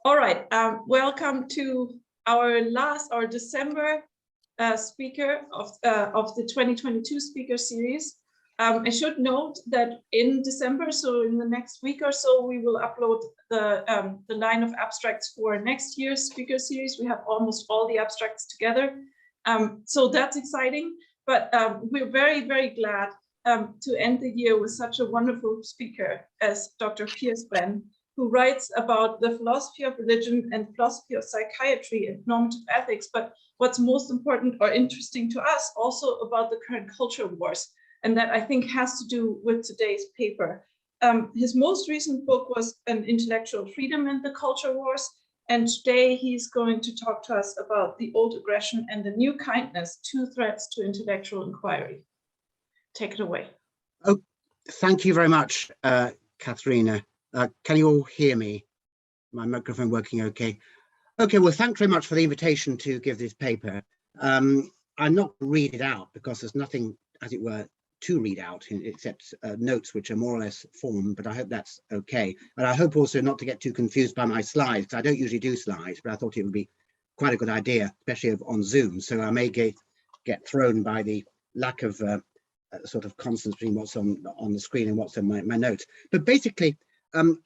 All right, welcome to our December speaker of the 2022 speaker series. I should note that in December, so in the next week or so, we will upload the line of abstracts for next year's speaker series. We have almost all the abstracts together, so that's exciting. But we're very, very glad to end the year with such a wonderful speaker as Dr. Piers, Benn, who writes about the philosophy of religion and philosophy of psychiatry and normative ethics. But what's most important or interesting to us, also about the current culture wars. And that I think has to do with today's paper. His most recent book was An Intellectual Freedom and the Culture Wars. And today he's going to talk to us about the old aggression and the new kindness, two threats to intellectual inquiry. Take it away. Oh, thank you very much, Katharina. Can you all hear me? My microphone working okay? Okay, well, thanks very much for the invitation to give this paper. I'm not going to read it out because there's nothing, as it were, to read out except notes which are more or less formed, but I hope that's okay. And I hope also not to get too confused by my slides, because I don't usually do slides, but I thought it would be quite a good idea, especially on Zoom. So I may get thrown by the lack of sort of constance between what's on the screen and what's in my notes. But basically,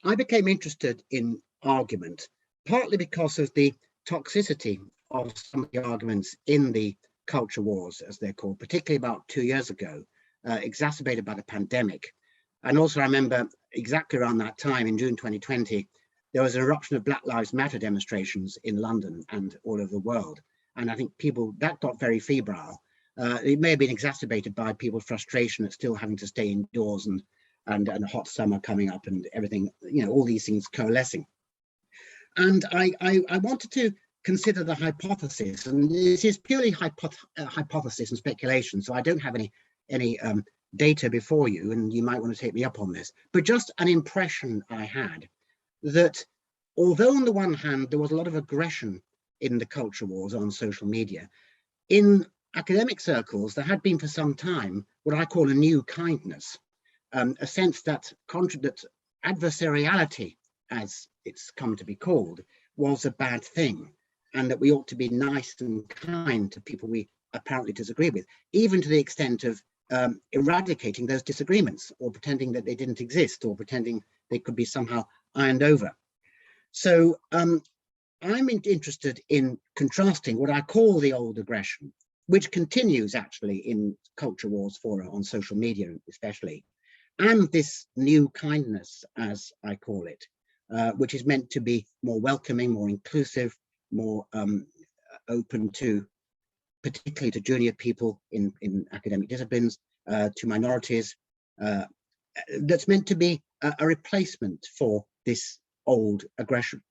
I became interested in argument, partly because of the toxicity of some of the arguments in the culture wars, as they're called, particularly about 2 years ago, exacerbated by the pandemic. And also I remember exactly around that time in June 2020, there was an eruption of Black Lives Matter demonstrations in London and all over the world. And I think that got very febrile. It may have been exacerbated by people's frustration at still having to stay indoors and a hot summer coming up and everything, you know, all these things coalescing. And I wanted to consider the hypothesis, and this is purely hypothesis and speculation, so I don't have any data before you, and you might want to take me up on this, but just an impression I had that although on the one hand there was a lot of aggression in the culture wars on social media, in academic circles there had been for some time what I call a new kindness, a sense that adversariality, as it's come to be called, was a bad thing, and that we ought to be nice and kind to people we apparently disagree with, even to the extent of eradicating those disagreements, or pretending that they didn't exist, or pretending they could be somehow ironed over. So I'm interested in contrasting what I call the old aggression, which continues actually in culture wars fora on social media especially, and this new kindness, as I call it, which is meant to be more welcoming, more inclusive, more open to, particularly to junior people in academic disciplines, to minorities, that's meant to be a replacement for this old aggression.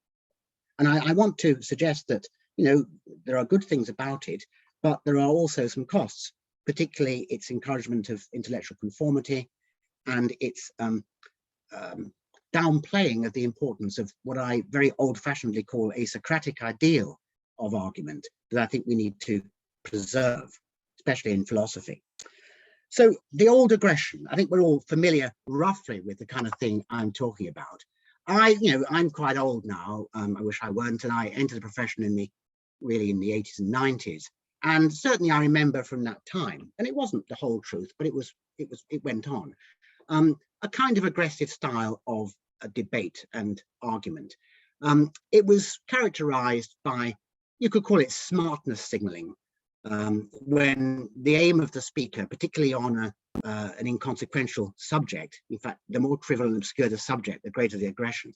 And I want to suggest that, you know, there are good things about it, but there are also some costs, particularly its encouragement of intellectual conformity and its downplaying of the importance of what I very old-fashionedly call a Socratic ideal of argument that I think we need to preserve, especially in philosophy. So the old aggression, I think we're all familiar roughly with the kind of thing I'm talking about. I'm quite old now. I wish I weren't, and I entered the profession really in the 80s and 90s. And certainly I remember from that time, and it wasn't the whole truth, but it went on, a kind of aggressive style of a debate and argument. It was characterized by, you could call it smartness signaling, when the aim of the speaker, particularly on an inconsequential subject, in fact, the more trivial and obscure the subject, the greater the aggression,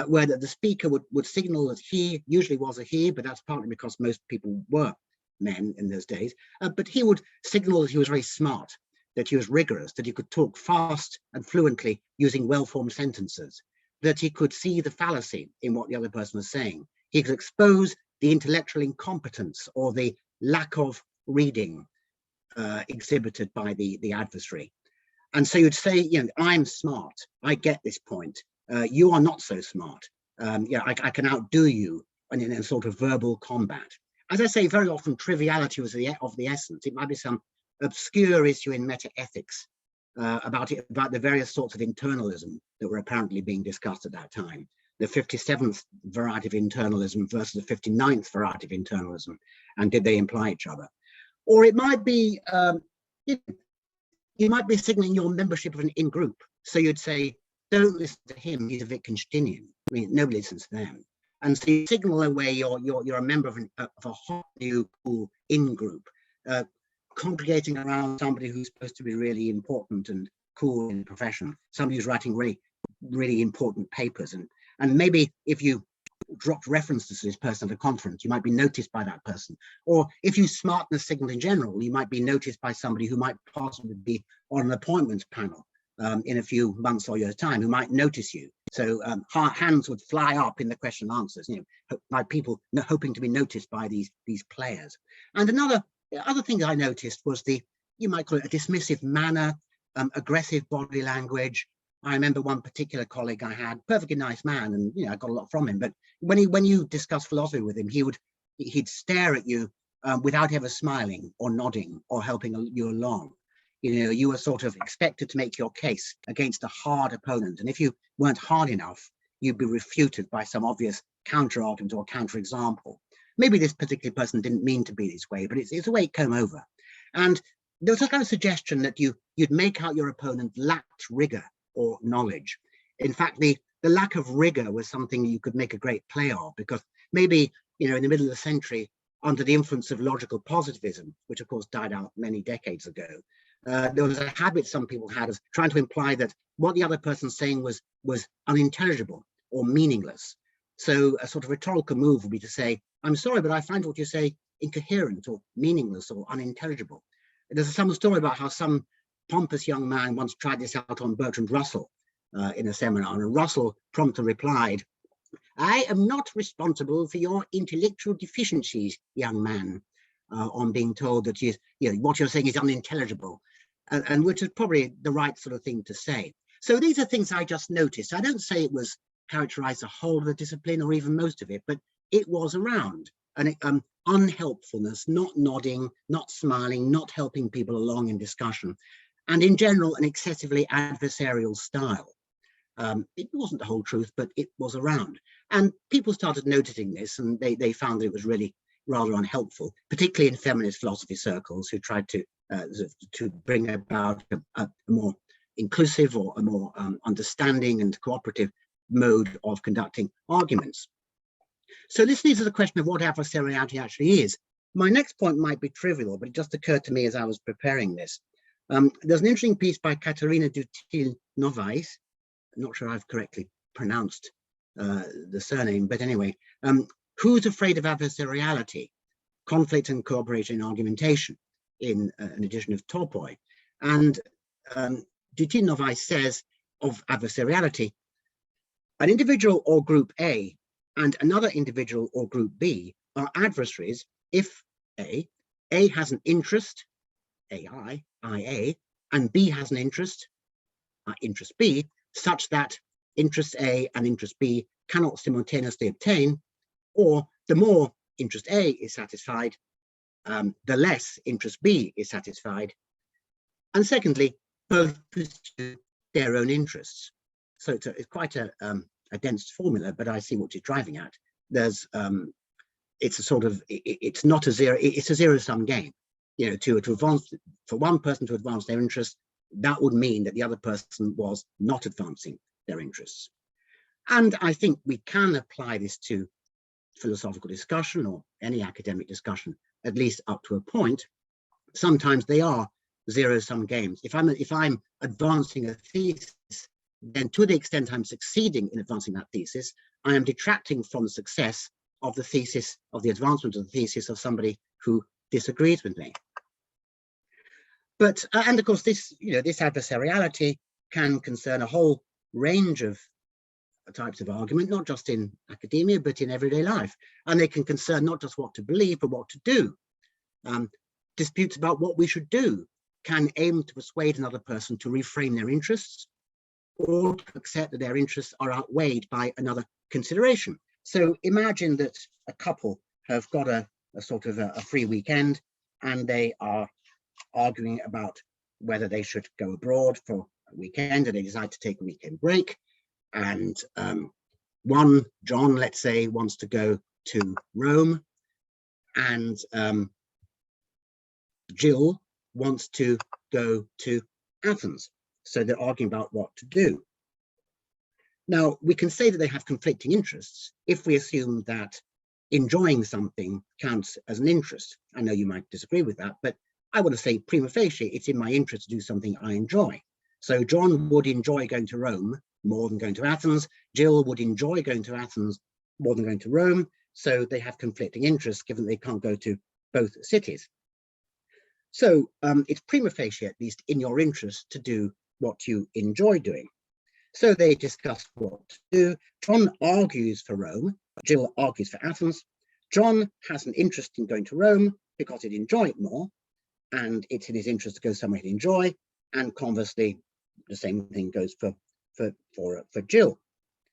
where the speaker would signal that he, usually was a he, but that's partly because most people were men in those days, but he would signal that he was very smart, that he was rigorous, that he could talk fast and fluently using well-formed sentences, that he could see the fallacy in what the other person was saying. He could expose the intellectual incompetence or the lack of reading exhibited by the adversary. And so you'd say, you know, I'm smart, I get this point, you are not so smart, I can outdo you in a sort of verbal combat. As I say, very often triviality was of the essence. It might be some obscure issue in metaethics about the various sorts of internalism that were apparently being discussed at that time. the 57th variety of internalism versus the 59th variety of internalism, and did they imply each other? Or it might be, you might be signaling your membership of an in-group. So you'd say, don't listen to him, he's a Wittgensteinian. I mean, nobody listens to them. And so you signal away you're a member of a hot new cool in-group, congregating around somebody who's supposed to be really important and cool in the profession, somebody who's writing really important papers. And maybe if you dropped references to this person at a conference, you might be noticed by that person. Or if you smarten the signal in general, you might be noticed by somebody who might possibly be on an appointments panel in a few months or years' time, who might notice you. So hands would fly up in the question and answers, by people hoping to be noticed by these players. And other thing I noticed was you might call it a dismissive manner, aggressive body language. I remember one particular colleague I had, perfectly nice man, and I got a lot from him. But when you discuss philosophy with him, he'd stare at you without ever smiling or nodding or helping you along. You were sort of expected to make your case against a hard opponent, and if you weren't hard enough, you'd be refuted by some obvious counter argument or counter example. Maybe this particular person didn't mean to be this way, but it's the way it came over. And there was a kind of suggestion that you'd make out your opponent lacked rigor or knowledge. In fact, the lack of rigor was something you could make a great play of, because maybe, in the middle of the century, under the influence of logical positivism, which of course died out many decades ago, there was a habit some people had of trying to imply that what the other person's saying was unintelligible or meaningless. So a sort of rhetorical move would be to say, I'm sorry, but I find what you say incoherent or meaningless or unintelligible. There's some story about how some pompous young man once tried this out on Bertrand Russell in a seminar, and Russell promptly replied, I am not responsible for your intellectual deficiencies, young man, on being told that what you're saying is unintelligible, and which is probably the right sort of thing to say. So these are things I just noticed. I don't say it was characterized the whole of the discipline or even most of it, but it was around. And unhelpfulness, not nodding, not smiling, not helping people along in discussion, and in general, an excessively adversarial style. It wasn't the whole truth, but it was around. And people started noticing this, and they found that it was really rather unhelpful, particularly in feminist philosophy circles who tried to bring about a more inclusive or a more understanding and cooperative mode of conducting arguments. So this leads to the question of what adversariality actually is. My next point might be trivial, but it just occurred to me as I was preparing this. There's an interesting piece by Katerina Dutil-Novais. I'm not sure I've correctly pronounced the surname, but anyway, Who's Afraid of Adversariality? Conflict and Cooperation in Argumentation, in an edition of Tolstoy. And Dutil-Novais says of adversariality, an individual or group A and another individual or group B are adversaries if A has an interest, AI, and B has an interest, interest B, such that interest A and interest B cannot simultaneously obtain, or the more interest A is satisfied, the less interest B is satisfied. And secondly, both pursue their own interests. So it's quite a dense formula, but I see what you're driving at. There's it's a sort of, it's not a zero, it's a zero-sum game. To advance, for one person to advance their interests, that would mean that the other person was not advancing their interests. And I think we can apply this to philosophical discussion or any academic discussion, at least up to a point. Sometimes they are zero-sum games. If I'm advancing a thesis, then to the extent I'm succeeding in advancing that thesis, I am detracting from the success of the thesis, of the advancement of the thesis of somebody who disagrees with me. But, and of course, this adversariality can concern a whole range of types of argument, not just in academia, but in everyday life. And they can concern not just what to believe, but what to do. Disputes about what we should do can aim to persuade another person to reframe their interests, or to accept that their interests are outweighed by another consideration. So imagine that a couple have got a sort of a free weekend, and they are arguing about whether they should go abroad for a weekend, and they decide to take a weekend break. And John, let's say, wants to go to Rome, and Jill wants to go to Athens. So they're arguing about what to do. Now, we can say that they have conflicting interests if we assume that enjoying something counts as an interest. I know you might disagree with that, but I want to say prima facie, it's in my interest to do something I enjoy. So John would enjoy going to Rome more than going to Athens. Jill would enjoy going to Athens more than going to Rome. So they have conflicting interests, given they can't go to both cities. So it's prima facie, at least in your interest, to do what you enjoy doing. So they discuss what to do. John argues for Rome, Jill argues for Athens. John has an interest in going to Rome because he'd enjoy it more, and it's in his interest to go somewhere he'd enjoy. And conversely, the same thing goes for Jill.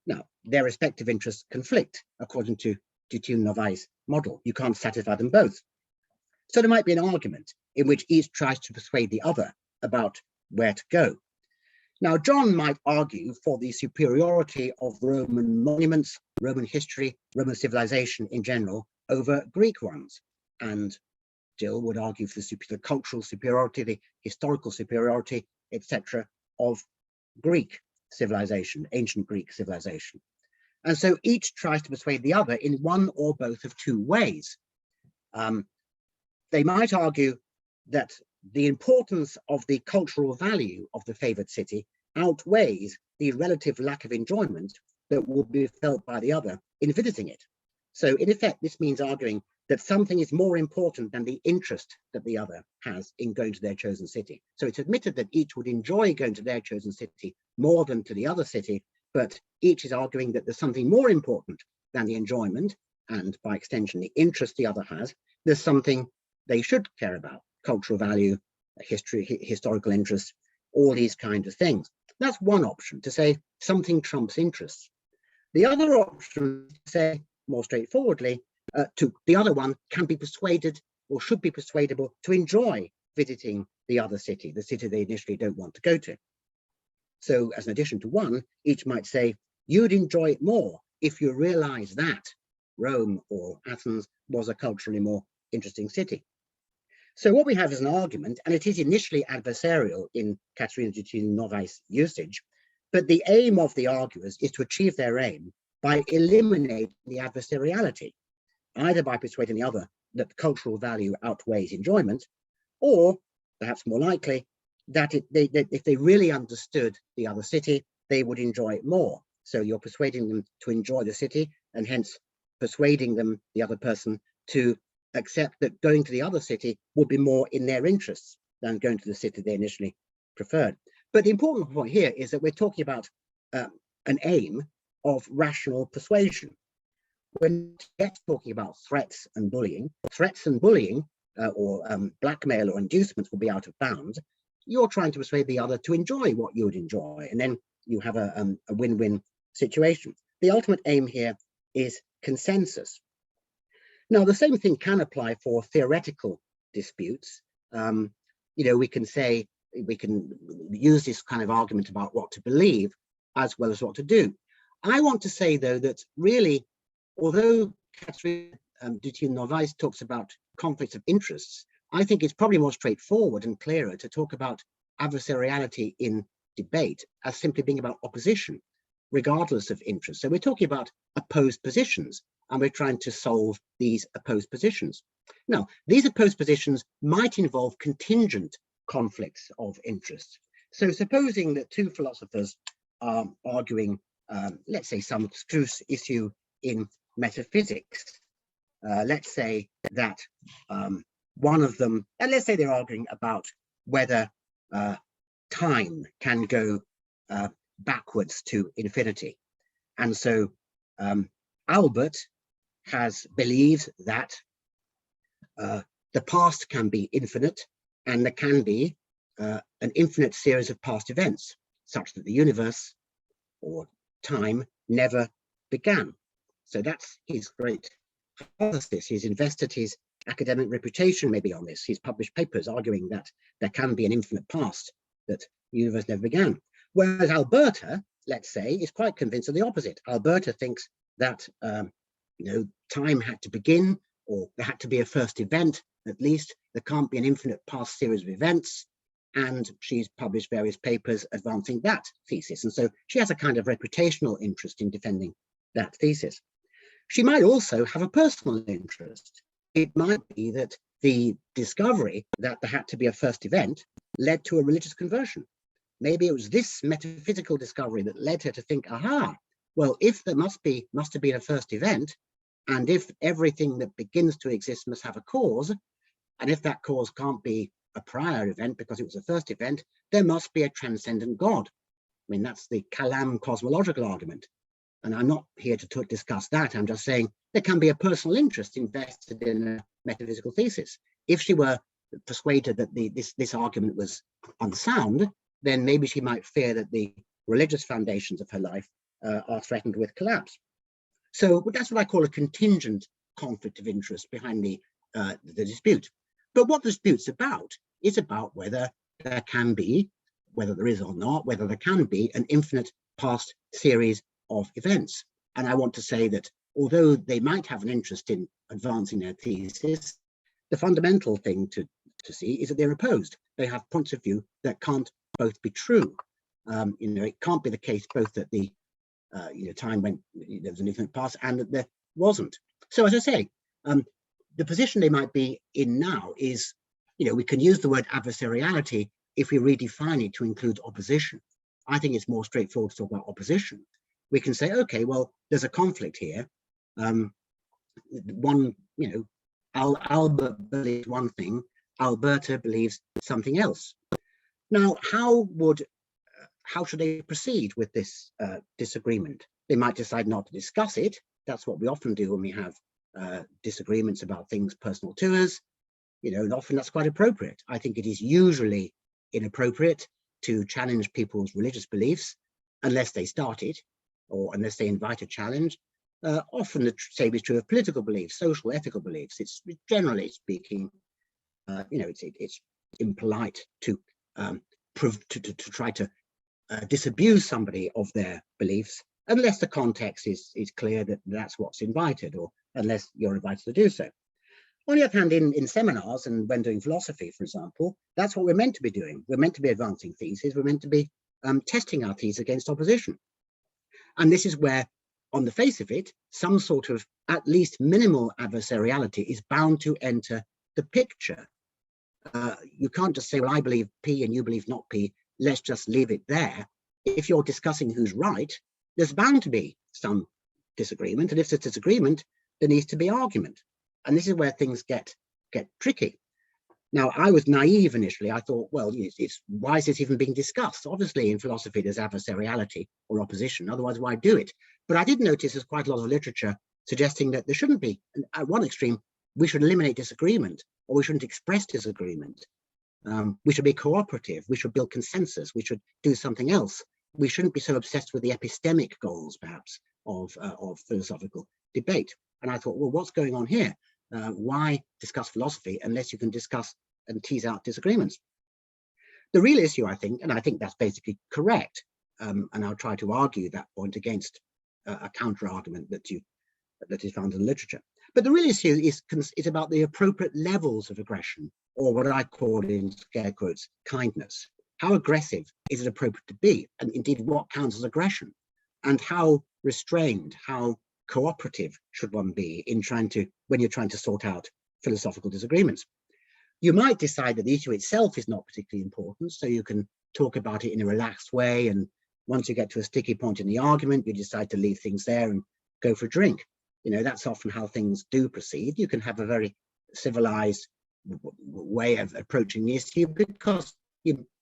Now, their respective interests conflict according to Genteel Novaes' model. You can't satisfy them both. So there might be an argument in which each tries to persuade the other about where to go. Now, John might argue for the superiority of Roman monuments, Roman history, Roman civilization in general over Greek ones. And Jill would argue for the cultural superiority, the historical superiority, etc., of Greek civilization, ancient Greek civilization. And so each tries to persuade the other in one or both of two ways. They might argue that the importance of the cultural value of the favored city outweighs the relative lack of enjoyment that will be felt by the other in visiting it. So in effect, this means arguing that something is more important than the interest that the other has in going to their chosen city. So it's admitted that each would enjoy going to their chosen city more than to the other city, but each is arguing that there's something more important than the enjoyment, and by extension, the interest the other has. There's something they should care about: cultural value, history, historical interest, all these kinds of things. That's one option, to say something trumps interests. The other option, to say more straightforwardly, the other one can be persuaded or should be persuadable to enjoy visiting the other city, the city they initially don't want to go to. So as an addition to one, each might say, you'd enjoy it more if you realize that Rome or Athens was a culturally more interesting city. So what we have is an argument, and it is initially adversarial in Katerina Genteel Novaes' usage, but the aim of the arguers is to achieve their aim by eliminating the adversariality, either by persuading the other that cultural value outweighs enjoyment, or perhaps more likely, that if they really understood the other city, they would enjoy it more. So you're persuading them to enjoy the city, and hence persuading them, the other person, to accept that going to the other city would be more in their interests than going to the city they initially preferred. But the important point here is that we're talking about an aim of rational persuasion. When we're talking about threats and bullying, or blackmail or inducement will be out of bounds. You're trying to persuade the other to enjoy what you would enjoy, and then you have a win-win situation. The ultimate aim here is consensus. Now, the same thing can apply for theoretical disputes. We can say, we can use this kind of argument about what to believe as well as what to do. I want to say, though, that really, although Katerina Genteel Novaes talks about conflicts of interests, I think it's probably more straightforward and clearer to talk about adversariality in debate as simply being about opposition, regardless of interest. So we're talking about opposed positions, and we're trying to solve these opposed positions. Now, these opposed positions might involve contingent conflicts of interest. So supposing that two philosophers are arguing, let's say, some abstruse issue in metaphysics. Let's say that one of them, and let's say they're arguing about whether time can go backwards to infinity. And so Albert believes that the past can be infinite, and there can be an infinite series of past events, such that the universe or time never began. So that's his great hypothesis. He's invested his academic reputation maybe on this. He's published papers arguing that there can be an infinite past, that the universe never began. Whereas Alberta let's say, is quite convinced of the opposite. Alberta thinks that time had to begin, or there had to be a first event, at least. There can't be an infinite past series of events. And she's published various papers advancing that thesis. And so she has a kind of reputational interest in defending that thesis. She might also have a personal interest. It might be that the discovery that there had to be a first event led to a religious conversion. Maybe it was this metaphysical discovery that led her to think, aha, well, if there must have been a first event, and if everything that begins to exist must have a cause, and if that cause can't be a prior event because it was a first event, there must be a transcendent God. I mean, that's the Kalam cosmological argument. And I'm not here to discuss that. I'm just saying there can be a personal interest invested in a metaphysical thesis. If she were persuaded that this argument was unsound, then maybe she might fear that the religious foundations of her life are threatened with collapse. So that's what I call a contingent conflict of interest behind the dispute. But what the dispute's about is about whether there can be, whether there is or not, whether there can be an infinite past series of events. And I want to say that although they might have an interest in advancing their thesis, the fundamental thing to see is that they're opposed. They have points of view that can't both be true. It can't be the case both that the time when there was an infinite past and that there wasn't. So as I say, the position they might be in now is, we can use the word adversariality if we redefine it to include opposition. I think it's more straightforward to talk about opposition. We can say, okay, well, there's a conflict here. Albert believes one thing, Alberta believes something else. Now, how should they proceed with this disagreement? They might decide not to discuss it. That's what we often do when we have disagreements about things personal to us. And often that's quite appropriate. I think it is usually inappropriate to challenge people's religious beliefs unless they start it or unless they invite a challenge. Often the same is true of political beliefs, social, ethical beliefs. It's generally speaking, it's impolite to try to disabuse somebody of their beliefs unless the context is clear that that's what's invited, or unless you're invited to do so. On the other hand, in seminars and when doing philosophy, for example, that's what we're meant to be doing. We're meant to be advancing theses. We're meant to be testing our theses against opposition. And this is where, on the face of it, some sort of at least minimal adversariality is bound to enter the picture. You can't just say, well, I believe P and you believe not P. Let's just leave it there. If you're discussing who's right, there's bound to be some disagreement. And if there's disagreement, there needs to be argument. And this is where things get tricky. Now, I was naive initially. I thought, well, why is this even being discussed? Obviously, in philosophy, there's adversariality or opposition. Otherwise, why do it? But I did notice there's quite a lot of literature suggesting that there shouldn't be. At one extreme, we should eliminate disagreement, or we shouldn't express disagreement. We should be cooperative. We should build consensus. We should do something else. We shouldn't be so obsessed with the epistemic goals, perhaps, of philosophical debate. And I thought, well, what's going on here? Why discuss philosophy unless you can discuss and tease out disagreements? The real issue, I think, and I think that's basically correct, and I'll try to argue that point against a counter argument that is found in the literature. But the real issue is about the appropriate levels of aggression, or what I call in scare quotes, kindness. How aggressive is it appropriate to be? And indeed, what counts as aggression? And how restrained, how cooperative should one be when you're trying to sort out philosophical disagreements? You might decide that the issue itself is not particularly important, so you can talk about it in a relaxed way, and once you get to a sticky point in the argument, you decide to leave things there and go for a drink. That's often how things do proceed. You can have a very civilized way of approaching the issue because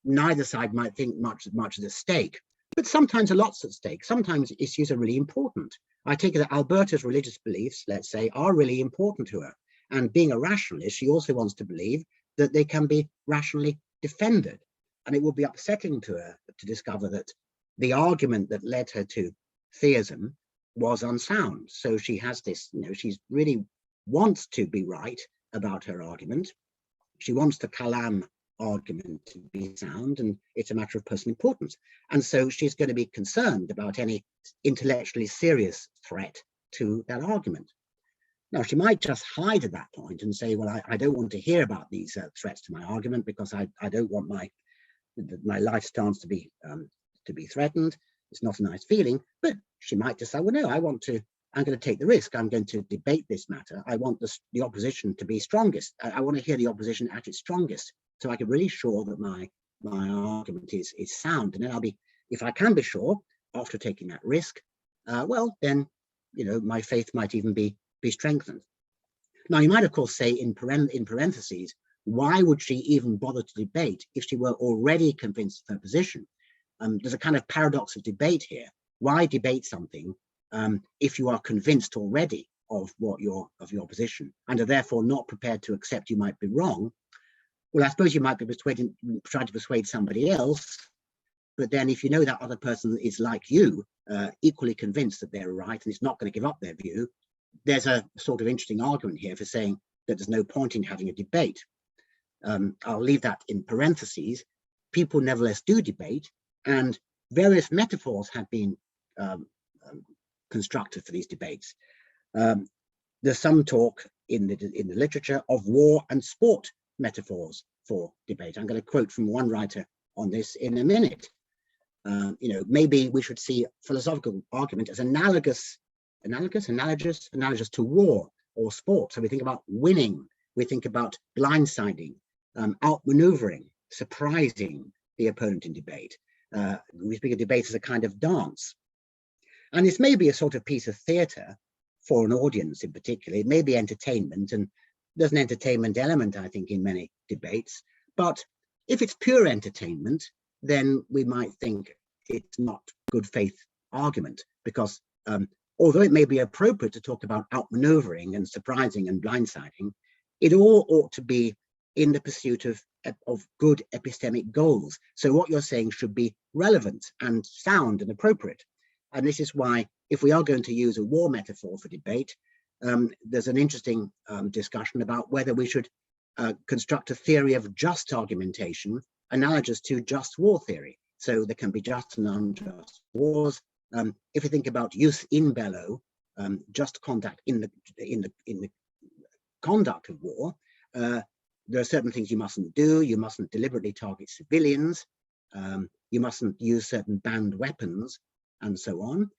neither side might think much is at stake. But sometimes a lot's at stake. Sometimes issues are really important. I take it that Alberta's religious beliefs, let's say, are really important to her. And being a rationalist, she also wants to believe that they can be rationally defended. And it will be upsetting to her to discover that the argument that led her to theism was unsound. So she has this, she's really wants to be right about her argument. She wants the kalam argument to be sound, and it's a matter of personal importance. And so she's going to be concerned about any intellectually serious threat to that argument. Now, she might just hide at that point and say, well, I don't want to hear about these threats to my argument because I don't want my life stance to be threatened. It's not a nice feeling. But she might decide, well, no, I'm going to take the risk. I'm going to debate this matter. I want the opposition to be strongest. I want to hear the opposition at its strongest, so I can really sure that my argument is sound. And then I'll be, if I can be sure after taking that risk, well, then, you know, my faith might even be strengthened. Now, you might, of course, say in parentheses, why would she even bother to debate if she were already convinced of her position? There's a kind of paradox of debate here. Why debate something if you are convinced already of your position and are therefore not prepared to accept you might be wrong? Well, I suppose you might be trying to persuade somebody else, but then if you know that other person is like you, equally convinced that they're right and is not going to give up their view, there's a sort of interesting argument here for saying that there's no point in having a debate. I'll leave that in parentheses. People nevertheless do debate, and various metaphors have been constructed for these debates. There's some talk in the literature of war and sport metaphors for debate. I'm going to quote from one writer on this in a minute. You know, maybe we should see philosophical argument as analogous to war or sport. So we think about winning, we think about blindsiding, outmaneuvering, surprising the opponent in debate. We speak of debate as a kind of dance. And this may be a sort of piece of theatre for an audience in particular. It may be entertainment, and there's an entertainment element, I think, in many debates. But if it's pure entertainment, then we might think it's not good faith argument, because although it may be appropriate to talk about outmaneuvering and surprising and blindsiding, it all ought to be in the pursuit of good epistemic goals. So what you're saying should be relevant and sound and appropriate. And this is why, if we are going to use a war metaphor for debate, there's an interesting discussion about whether we should construct a theory of just argumentation analogous to just war theory. So there can be just and unjust wars. If we think about jus in bello, just conduct in the conduct of war, there are certain things you mustn't do. You mustn't deliberately target civilians. You mustn't use certain banned weapons, and so on.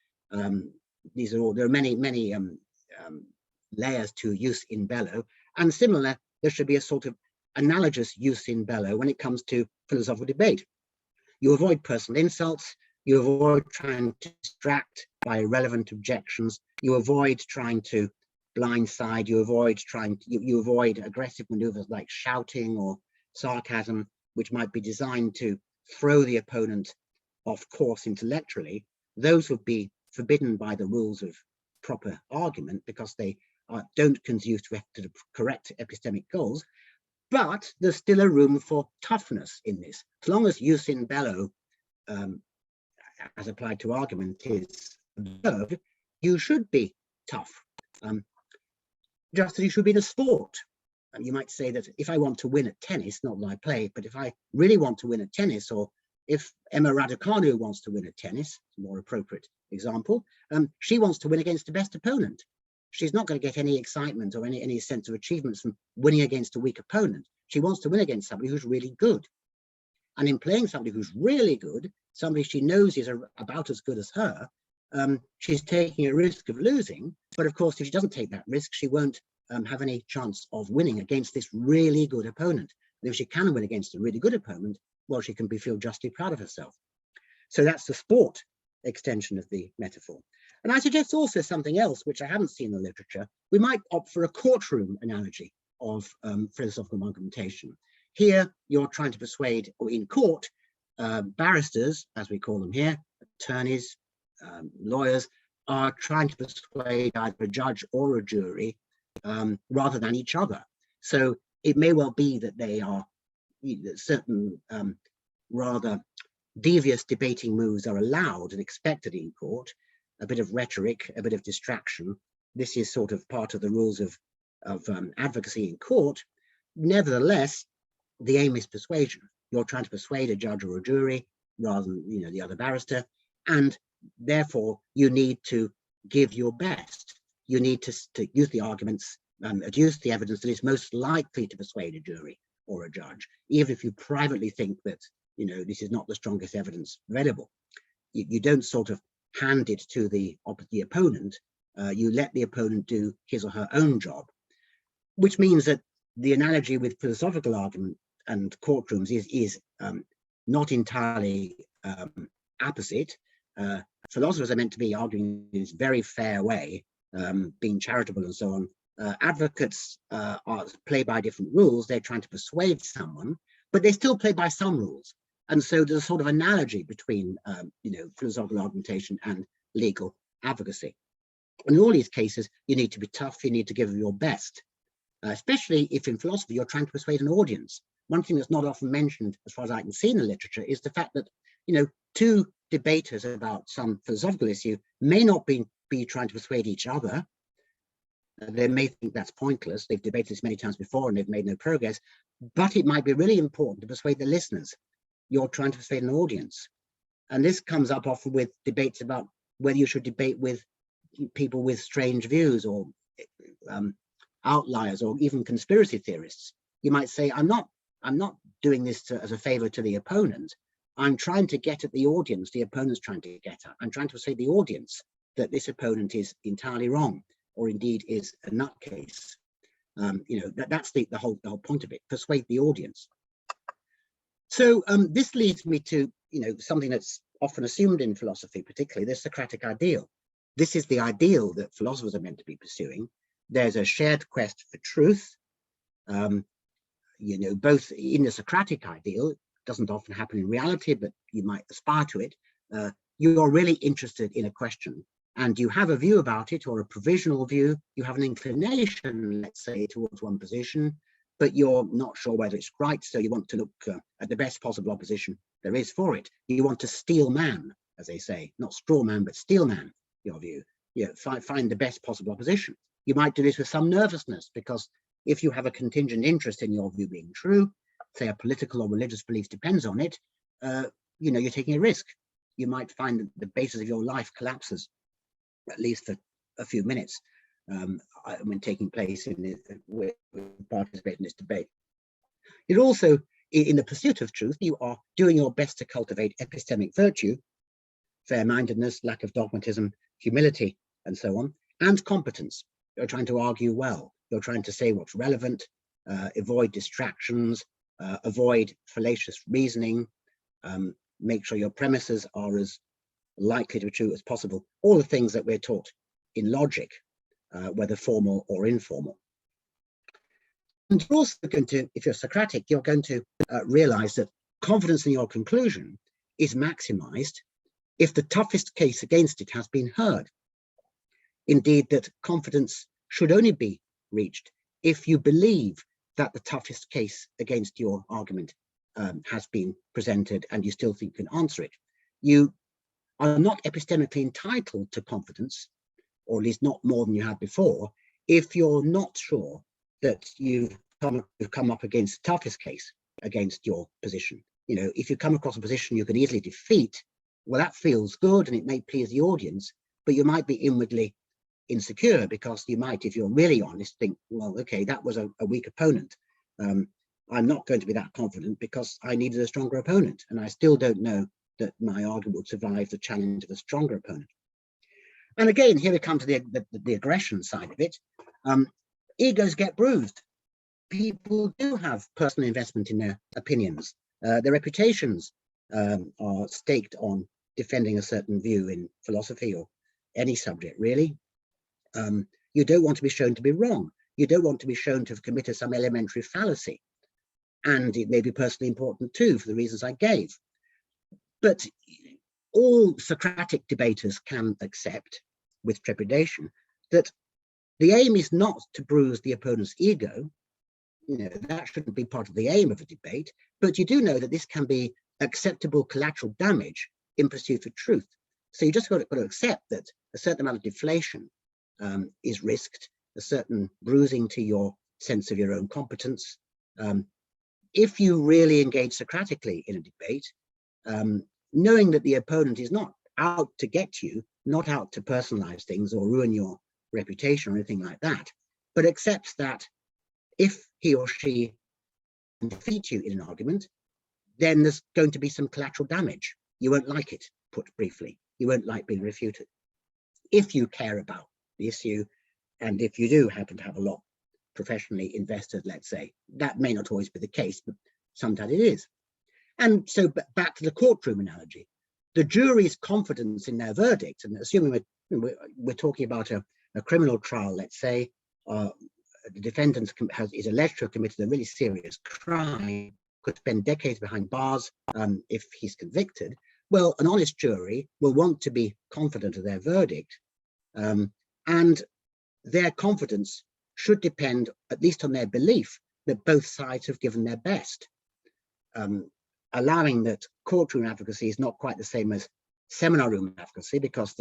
These are all, there are many layers to jus in bello, and similar, there should be a sort of analogous jus in bello when it comes to philosophical debate. You avoid personal insults, you avoid trying to distract by irrelevant objections, you avoid trying to blindside, you avoid aggressive maneuvers like shouting or sarcasm, which might be designed to throw the opponent off course intellectually. Those would be forbidden by the rules of proper argument because they don't conduce to the correct epistemic goals. But there's still a room for toughness in this. As long as jus in bello, as applied to argument, is observed, you should be tough. Just as you should be in a sport. You might say that if I want to win at tennis, not that I play, but if I really want to win at tennis, or if Emma Raducanu wants to win at tennis, a more appropriate example, she wants to win against the best opponent. She's not going to get any excitement or any sense of achievements from winning against a weak opponent. She wants to win against somebody who's really good. And in playing somebody who's really good, somebody she knows is about as good as her, she's taking a risk of losing. But of course, if she doesn't take that risk, she won't have any chance of winning against this really good opponent. And if she can win against a really good opponent, well, she can feel justly proud of herself. So that's the sport extension of the metaphor. And I suggest also something else, which I haven't seen in the literature. We might opt for a courtroom analogy of philosophical argumentation. Here, you're trying to persuade, or in court, barristers, as we call them here, attorneys, lawyers, are trying to persuade either a judge or a jury rather than each other. So it may well be that they are certain rather devious debating moves are allowed and expected in court, a bit of rhetoric, a bit of distraction. This is sort of part of the rules of advocacy in court. Nevertheless, the aim is persuasion. You're trying to persuade a judge or a jury rather than, you know, the other barrister, and therefore you need to give your best. You need to use the arguments, adduce the evidence that is most likely to persuade a jury or a judge, even if you privately think that, you know, this is not the strongest evidence available. You don't sort of hand it to the opponent. You let the opponent do his or her own job, which means that the analogy with philosophical argument and courtrooms is not entirely opposite. Philosophers are meant to be arguing in this very fair way, being charitable and so on. Advocates play by different rules. They're trying to persuade someone, but they still play by some rules. And so there's a sort of analogy between, you know, philosophical argumentation and legal advocacy. In all these cases, you need to be tough. You need to give your best, especially if in philosophy you're trying to persuade an audience. One thing that's not often mentioned, as far as I can see in the literature, is the fact that, you know, two debaters about some philosophical issue may not be trying to persuade each other. They may think that's pointless. They've debated this many times before and they've made no progress, but it might be really important to persuade the listeners. You're trying to persuade an audience. And this comes up often with debates about whether you should debate with people with strange views or outliers or even conspiracy theorists. You might say, I'm not doing this as a favor to the opponent. I'm trying to get at the audience the opponent's trying to get at. I'm trying to persuade the audience that this opponent is entirely wrong, or indeed is a nutcase. You know, that's the whole point of it, persuade the audience. So this leads me to, you know, something that's often assumed in philosophy, particularly the Socratic ideal. This is the ideal that philosophers are meant to be pursuing. There's a shared quest for truth. You know, both in the Socratic ideal, it doesn't often happen in reality, but you might aspire to it. You're really interested in a question and you have a view about it, or a provisional view. You have an inclination, let's say, towards one position, but you're not sure whether it's right. So you want to look at the best possible opposition there is for it. You want to steel man, as they say, not straw man, but steel man your view. You know, find the best possible opposition. You might do this with some nervousness, because if you have a contingent interest in your view being true, say a political or religious belief depends on it, you know, you're taking a risk. You might find that the basis of your life collapses, at least for a few minutes, when taking place in participating in this debate. It also, in the pursuit of truth, you are doing your best to cultivate epistemic virtue, fair-mindedness, lack of dogmatism, humility, and so on, and competence. You're trying to argue well. You're trying to say what's relevant, avoid distractions, avoid fallacious reasoning, make sure your premises are as likely to be true as possible. All the things that we're taught in logic, whether formal or informal. And you're also going to, if you're Socratic, you're going to realize that confidence in your conclusion is maximized if the toughest case against it has been heard. Indeed, that confidence should only be reached if you believe that the toughest case against your argument has been presented and you still think you can answer it. You are not epistemically entitled to confidence, or at least not more than you had before, if you're not sure that you've come up against the toughest case against your position. You know, if you come across a position you can easily defeat, well, that feels good and it may please the audience, but you might be inwardly insecure, because you might, if you're really honest, think, well, okay, that was a weak opponent. I'm not going to be that confident because I needed a stronger opponent, and I still don't know that my argument would survive the challenge of a stronger opponent. And again, here we come to the aggression side of it. Egos get bruised. People do have personal investment in their opinions. Their reputations are staked on defending a certain view in philosophy or any subject, really. You don't want to be shown to be wrong. You don't want to be shown to have committed some elementary fallacy. And it may be personally important too, for the reasons I gave. But all Socratic debaters can accept with trepidation that the aim is not to bruise the opponent's ego. You know, that shouldn't be part of the aim of a debate, but you do know that this can be acceptable collateral damage in pursuit of truth. So you just got to accept that a certain amount of deflation is risked, a certain bruising to your sense of your own competence, if you really engage Socratically in a debate, knowing that the opponent is not out to get you, not out to personalize things or ruin your reputation or anything like that, but accepts that if he or she can defeat you in an argument, then there's going to be some collateral damage. You won't like it, put briefly. You won't like being refuted. If you care about the issue, and if you do happen to have a lot professionally invested, let's say, that may not always be the case, but sometimes it is. And so back to the courtroom analogy, the jury's confidence in their verdict, and assuming we're talking about a criminal trial, let's say, the defendant is alleged to have committed a really serious crime, could spend decades behind bars if he's convicted. Well, an honest jury will want to be confident of their verdict, and their confidence should depend at least on their belief that both sides have given their best. Allowing that courtroom advocacy is not quite the same as seminar room advocacy, because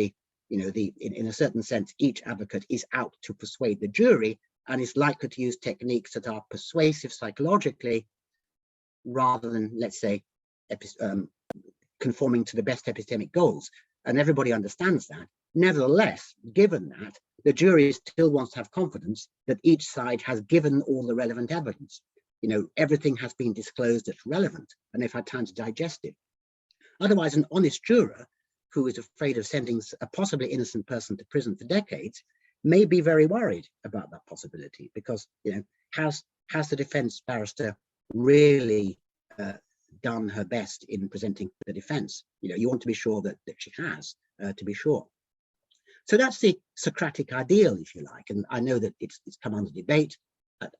in a certain sense, each advocate is out to persuade the jury and is likely to use techniques that are persuasive psychologically rather than, let's say, conforming to the best epistemic goals. And everybody understands that. Nevertheless, given that, the jury still wants to have confidence that each side has given all the relevant evidence. Everything has been disclosed that's relevant and they've had time to digest it. Otherwise, an honest juror who is afraid of sending a possibly innocent person to prison for decades may be very worried about that possibility, because has the defense barrister really done her best in presenting the defense? You want to be sure that she has, to be sure. So that's the Socratic ideal, if you like, and I know that it's come under debate.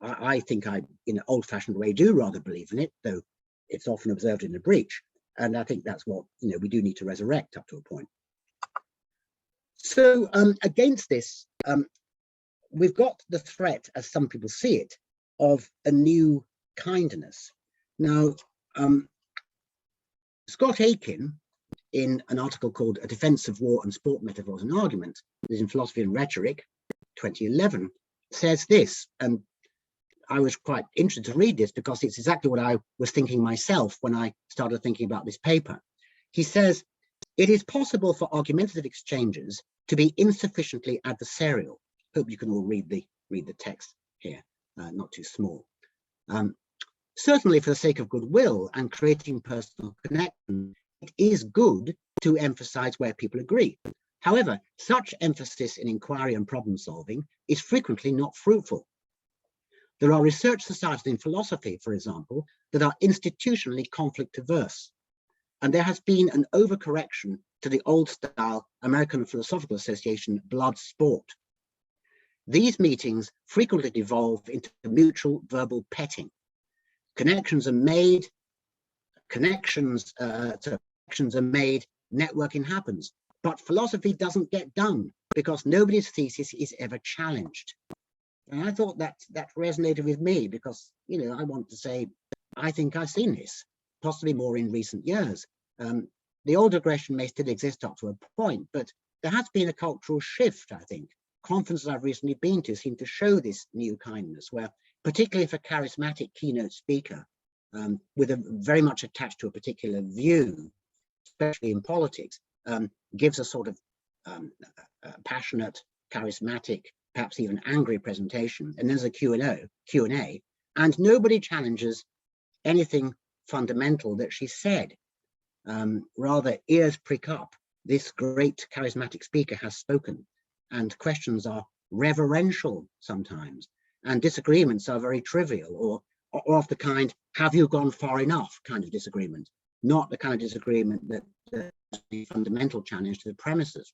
I think I, in an old-fashioned way, do rather believe in it, though it's often observed in a breach, and I think that's what we do need to resurrect up to a point. So against this, we've got the threat, as some people see it, of a new kindness. Now, Scott Aiken, in an article called A Defense of War and Sport Metaphors and Argument, this is in Philosophy and Rhetoric, 2011, says this, and I was quite interested to read this because it's exactly what I was thinking myself when I started thinking about this paper. He says, it is possible for argumentative exchanges to be insufficiently adversarial. Hope you can all read the text here, not too small. Certainly for the sake of goodwill and creating personal connection, it is good to emphasize where people agree. However, such emphasis in inquiry and problem solving is frequently not fruitful. There are research societies in philosophy, for example, that are institutionally conflict averse. And there has been an overcorrection to the old style American Philosophical Association blood sport. These meetings frequently devolve into mutual verbal petting. Connections are made, networking happens, but philosophy doesn't get done because nobody's thesis is ever challenged. And I thought that resonated with me because, I want to say, I think I've seen this, possibly more in recent years. The old aggression may still exist up to a point, but there has been a cultural shift, I think. Conferences I've recently been to seem to show this new kindness, where particularly if a charismatic keynote speaker with a very much attached to a particular view, especially in politics, gives a sort of passionate, charismatic, perhaps even angry presentation, and there's a Q&A, and nobody challenges anything fundamental that she said. Rather, ears prick up. This great charismatic speaker has spoken, and questions are reverential sometimes, and disagreements are very trivial, or of the kind, have you gone far enough kind of disagreement, not the kind of disagreement that the fundamental challenge to the premises.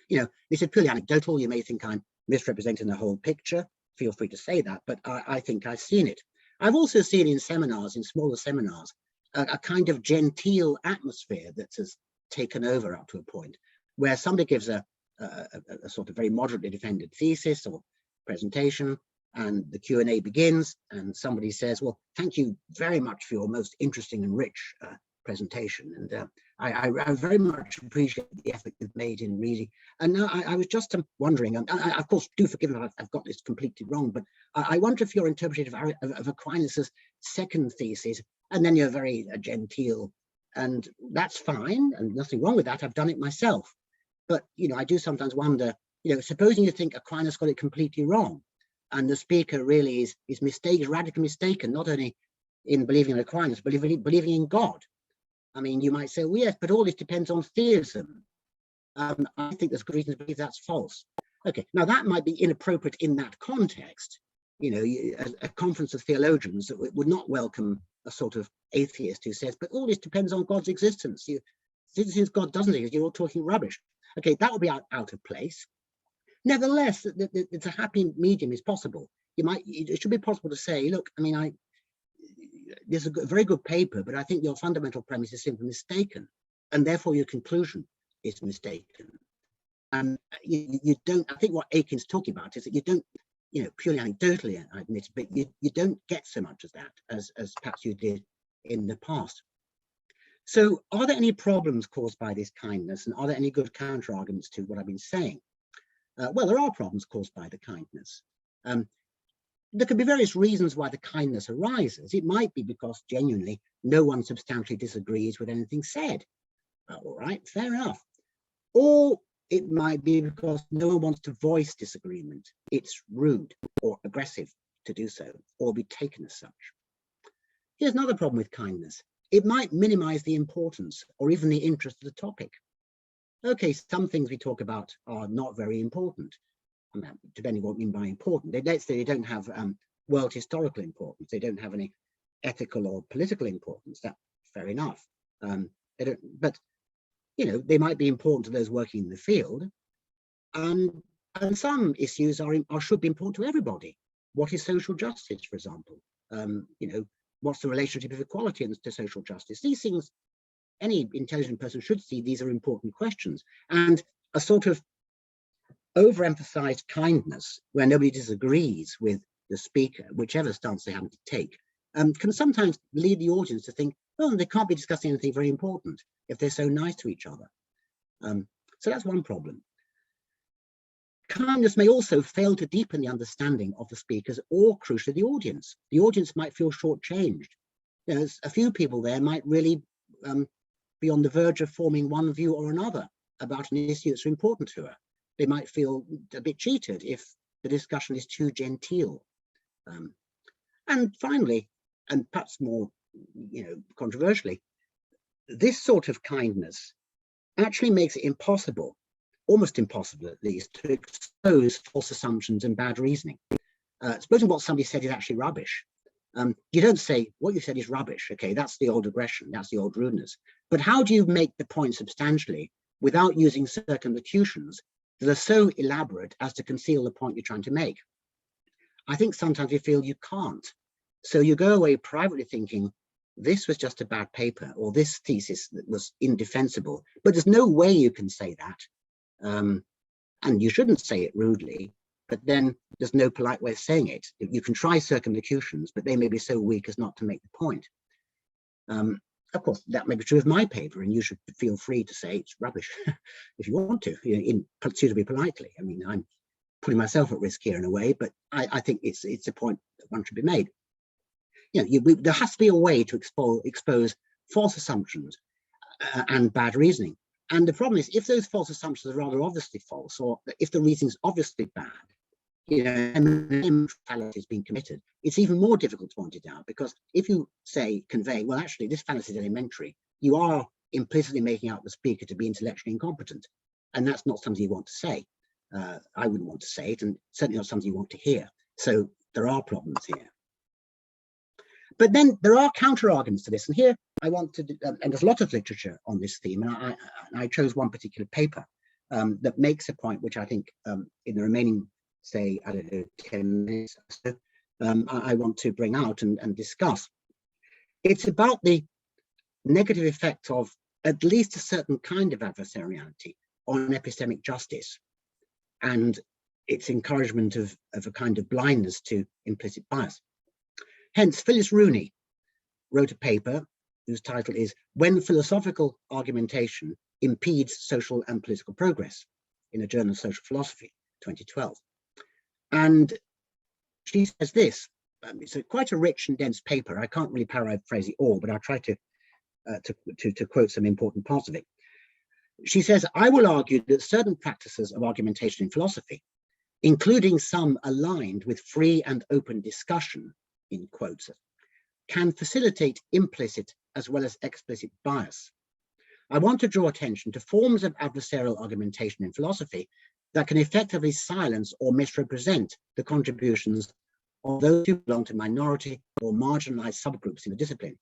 This is purely anecdotal. You may think I'm misrepresenting the whole picture. Feel free to say that, but I think I've seen it. I've also seen in seminars, in smaller seminars, a kind of genteel atmosphere that has taken over up to a point where somebody gives a sort of very moderately defended thesis or presentation, and the Q&A begins, and somebody says, well, thank you very much for your most interesting and rich presentation, and I very much appreciate the effort you've made in reading. And now I was just wondering, and of course, do forgive me if I've got this completely wrong, but I wonder if your interpretation of Aquinas's second thesis, and then you're very genteel, and that's fine, and nothing wrong with that. I've done it myself. But, you know, I do sometimes wonder, you know, supposing you think Aquinas got it completely wrong, and the speaker really is radically mistaken, not only in believing in Aquinas, but believing in God. I mean, you might say, well, yes, but all this depends on theism. I think there's good reason to believe that's false. Okay, now that might be inappropriate in that context. You know, a conference of theologians that would not welcome a sort of atheist who says, but all this depends on God's existence. Since God doesn't exist, you're all talking rubbish. Okay, that would be out of place. Nevertheless, it's a happy medium is possible. It should be possible to say, look, I mean, there's a very good paper, but I think your fundamental premise is simply mistaken, and therefore your conclusion is mistaken. And you don't, I think what Aiken's talking about is that you don't, you know, purely anecdotally, I admit, but you don't get so much as that as perhaps you did in the past. So are there any problems caused by this kindness, and are there any good counter arguments to what I've been saying? Well, there are problems caused by the kindness. There could be various reasons why the kindness arises. It might be because genuinely no one substantially disagrees with anything said. All right, fair enough. Or it might be because no one wants to voice disagreement. It's rude or aggressive to do so, or be taken as such. Here's another problem with kindness. It might minimize the importance or even the interest of the topic. Okay, some things we talk about are not very important, depending on what we mean by important. Let's say they don't have world historical importance. They don't have any ethical or political importance. That's fair enough. They don't, but you know, they might be important to those working in the field. And some issues should be important to everybody. What is social justice, for example? You know, what's the relationship of equality to social justice? These things, any intelligent person should see these are important questions. And a sort of overemphasized kindness where nobody disagrees with the speaker, whichever stance they happen to take, can sometimes lead the audience to think, oh, they can't be discussing anything very important if they're so nice to each other. So that's one problem. Kindness may also fail to deepen the understanding of the speakers or, crucially, the audience. The audience might feel shortchanged. You know, a few people there might really be on the verge of forming one view or another about an issue that's important to her. They might feel a bit cheated if the discussion is too genteel. And finally, and perhaps more, you know, controversially, this sort of kindness actually makes it impossible, almost impossible at least, to expose false assumptions and bad reasoning. Supposing what somebody said is actually rubbish. You don't say what you said is rubbish. Okay, that's the old aggression, that's the old rudeness. But how do you make the point substantially without using circumlocutions that are so elaborate as to conceal the point you're trying to make? I think sometimes you feel you can't. So you go away privately thinking, this was just a bad paper, or this thesis that was indefensible, but there's no way you can say that. And you shouldn't say it rudely, but then there's no polite way of saying it. You can try circumlocutions, but they may be so weak as not to make the point. Of course, that may be true of my paper, and you should feel free to say it's rubbish if you want to, suitably politely. I mean, I'm putting myself at risk here in a way, but I think it's a point that one should be made. You know, there has to be a way to expose false assumptions and bad reasoning. And the problem is, if those false assumptions are rather obviously false, or if the reasoning is obviously bad, you know, and fallacy is being committed, it's even more difficult to point it out, because if you convey, well, actually, this fallacy is elementary, you are implicitly making out the speaker to be intellectually incompetent, and that's not something you want to say. I wouldn't want to say it, and certainly not something you want to hear. So there are problems here. But then there are counter arguments to this, and here I want to, and there's a lot of literature on this theme, and I chose one particular paper that makes a point which I think in the remaining, say, I don't know, 10 minutes or so, I want to bring out and discuss. It's about the negative effect of at least a certain kind of adversariality on epistemic justice, and its encouragement of a kind of blindness to implicit bias. Hence, Phyllis Rooney wrote a paper whose title is When Philosophical Argumentation Impedes Social and Political Progress, in a Journal of Social Philosophy, 2012. And she says this, it's quite a rich and dense paper. I can't really paraphrase it all, but I'll try to quote some important parts of it. She says, I will argue that certain practices of argumentation in philosophy, including some aligned with free and open discussion, in quotes, can facilitate implicit as well as explicit bias. I want to draw attention to forms of adversarial argumentation in philosophy that can effectively silence or misrepresent the contributions of those who belong to minority or marginalized subgroups in the discipline,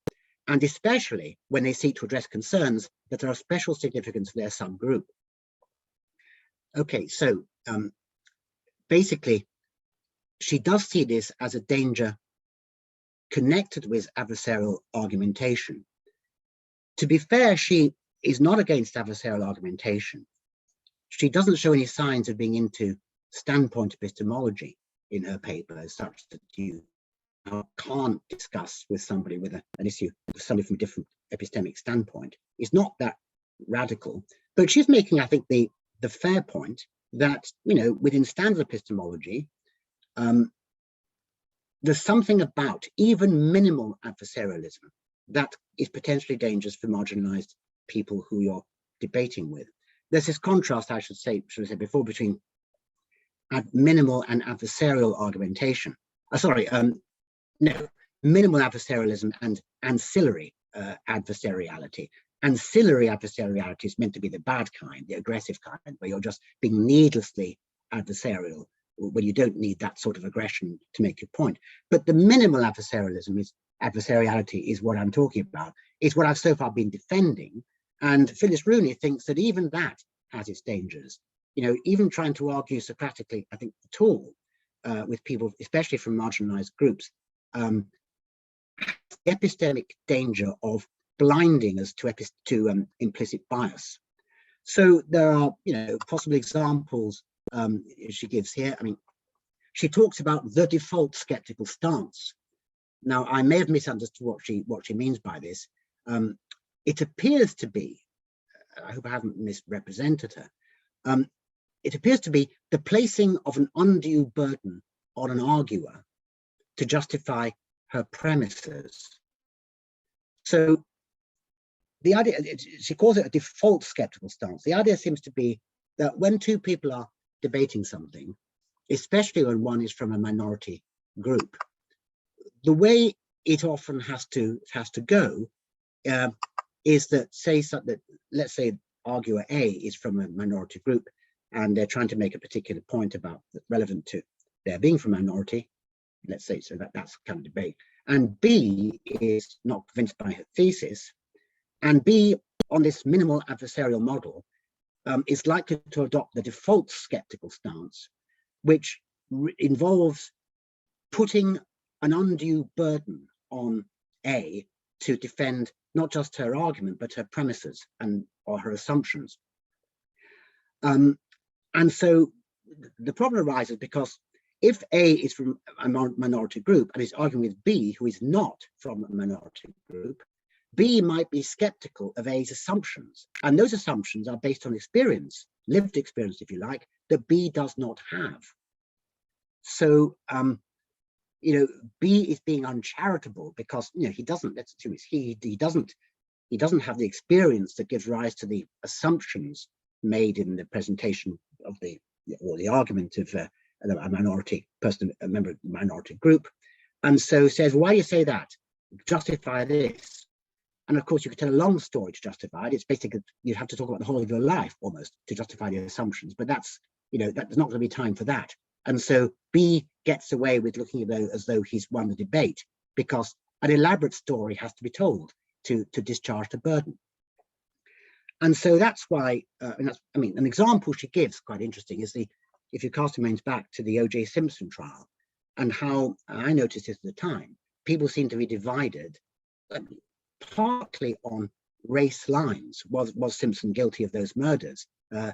and especially when they seek to address concerns that are of special significance for their subgroup. Okay, so basically, she does see this as a danger connected with adversarial argumentation. To be fair, she is not against adversarial argumentation. She doesn't show any signs of being into standpoint epistemology in her paper, as such that you can't discuss with somebody with an issue, with somebody from a different epistemic standpoint. It's not that radical, but she's making, I think, the fair point that, you know, within standard epistemology, there's something about even minimal adversarialism that is potentially dangerous for marginalized people who you're debating with. There's this contrast, I should say before, between minimal and adversarial argumentation. Minimal adversarialism and ancillary adversariality. Ancillary adversariality is meant to be the bad kind, the aggressive kind, where you're just being needlessly adversarial, when you don't need that sort of aggression to make your point. But the minimal adversariality is what I'm talking about. It's what I've so far been defending. And Phyllis Rooney thinks that even that has its dangers. You know, even trying to argue Socratically, I think, at all, with people, especially from marginalized groups, the epistemic danger of blinding us to implicit bias. So there are, you know, possible examples she gives here. I mean, she talks about the default skeptical stance. Now, I may have misunderstood what she means by this. It appears to be, I hope I haven't misrepresented her, it appears to be the placing of an undue burden on an arguer to justify her premises. So the idea, she calls it a default skeptical stance. The idea seems to be that when two people are debating something, especially when one is from a minority group, the way it often has to go is that, let's say arguer A is from a minority group and they're trying to make a particular point about relevant to their being from a minority, let's say, so that's kind of debate. And B is not convinced by her thesis, and B, on this minimal adversarial model, is likely to adopt the default skeptical stance, which involves putting an undue burden on A to defend not just her argument, but her premises or her assumptions. And so the problem arises because if A is from a minority group and is arguing with B, who is not from a minority group, B might be skeptical of A's assumptions. And those assumptions are based on experience, lived experience, if you like, that B does not have. So, you know, B is being uncharitable because, you know, he doesn't, let's assume it's he doesn't have the experience that gives rise to the assumptions made in the presentation of the argument of a minority person, a member of the minority group, and so says, why do you say that? Justify this. And of course, you could tell a long story to justify it. It's basically, you have to talk about the whole of your life almost to justify the assumptions, but that's, you know, there's not going to be time for that. And so B gets away with looking at it as though he's won the debate because an elaborate story has to be told to discharge the burden. And so that's why, I mean, an example she gives, quite interesting, is if you cast your minds back to the O.J. Simpson trial and how, I noticed this at the time, people seem to be divided partly on race lines. Was Simpson guilty of those murders? I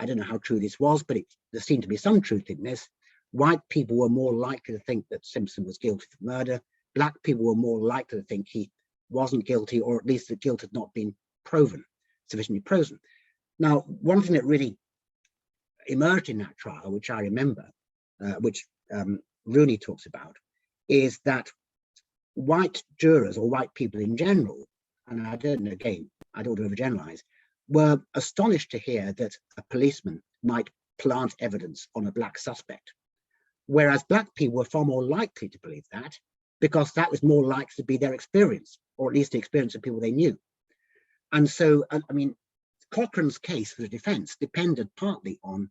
don't know how true this was, but there seemed to be some truth in this. White people were more likely to think that Simpson was guilty of murder. Black people were more likely to think he wasn't guilty, or at least that guilt had not been sufficiently proven. Now, one thing that really emerged in that trial, which I remember, which Rooney talks about, is that white jurors, or white people in general, and I don't know, again, I don't want to overgeneralize, were astonished to hear that a policeman might plant evidence on a black suspect, whereas black people were far more likely to believe that, because that was more likely to be their experience, or at least the experience of people they knew. And so, I mean, Cochrane's case for the defense depended partly on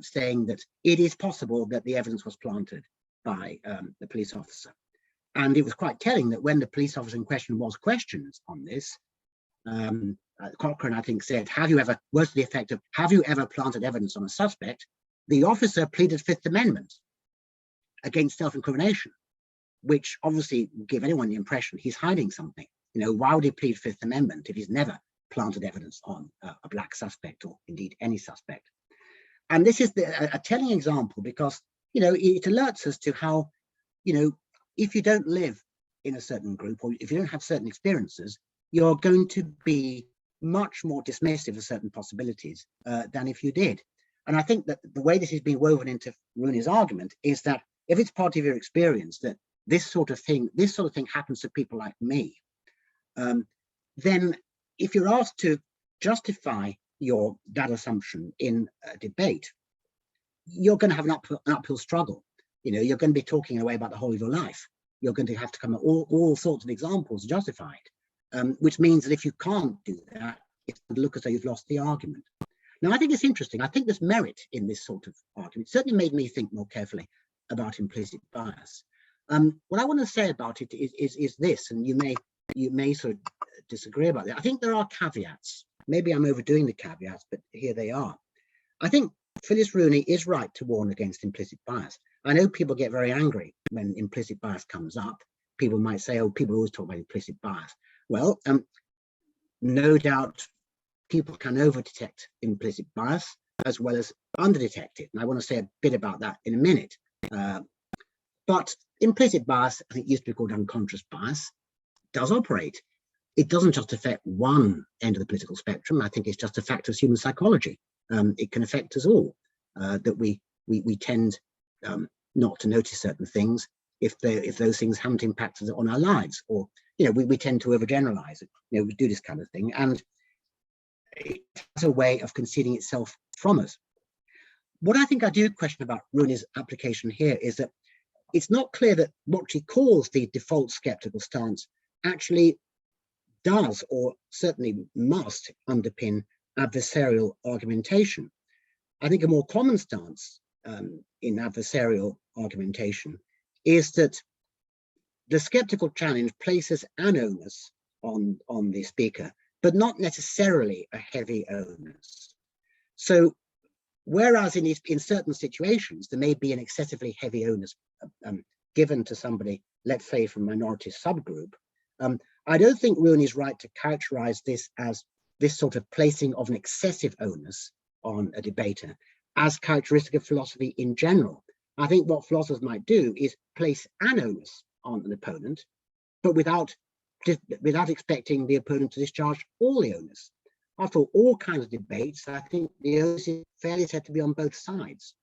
saying that it is possible that the evidence was planted by the police officer. And it was quite telling that when the police officer in question was questioned on this, Cochrane, I think, said, was the effect of, have you ever planted evidence on a suspect? The officer pleaded Fifth Amendment against self-incrimination, which obviously gave anyone the impression he's hiding something. You know, why would he plead Fifth Amendment if he's never planted evidence on a black suspect, or indeed any suspect? And this is a telling example, because, you know, it alerts us to how, you know, if you don't live in a certain group, or if you don't have certain experiences, you're going to be much more dismissive of certain possibilities than if you did. And I think that the way this is being woven into Rooney's argument is that if it's part of your experience that this sort of thing happens to people like me, then if you're asked to justify that assumption in a debate, you're going to have an uphill struggle. You know, you're going to be talking away about the whole of your life. You're going to have to come up with all sorts of examples to justify it, which means that if you can't do that, it's going to look as though you've lost the argument. Now, I think it's interesting. I think there's merit in this sort of argument. It certainly made me think more carefully about implicit bias. What I want to say about it is this, and you may sort of disagree about it. I think there are caveats. Maybe I'm overdoing the caveats, but here they are. I think Phyllis Rooney is right to warn against implicit bias. I know people get very angry when implicit bias comes up. People might say, oh, people always talk about implicit bias. Well, no doubt people can over-detect implicit bias as well as under-detect it. And I want to say a bit about that in a minute. But implicit bias, I think used to be called unconscious bias, does operate. It doesn't just affect one end of the political spectrum. I think it's just a fact of human psychology. It can affect us all, that we tend not to notice certain things if those things haven't impacted on our lives, or, you know, we tend to overgeneralize it. You know, we do this kind of thing, and it's a way of concealing itself from us. What I think I do question about Rooney's application here is that it's not clear that what she calls the default skeptical stance actually does, or certainly must, underpin adversarial argumentation. I think a more common stance in adversarial argumentation is that the skeptical challenge places an onus on the speaker, but not necessarily a heavy onus. So whereas in certain situations there may be an excessively heavy onus given to somebody, let's say from a minority subgroup, I don't think Rooney's right to characterize this as this sort of placing of an excessive onus on a debater as characteristic of philosophy in general. I think what philosophers might do is place an onus on an opponent, but without expecting the opponent to discharge all the onus. After all kinds of debates, I think the onus is fairly said to be on both sides.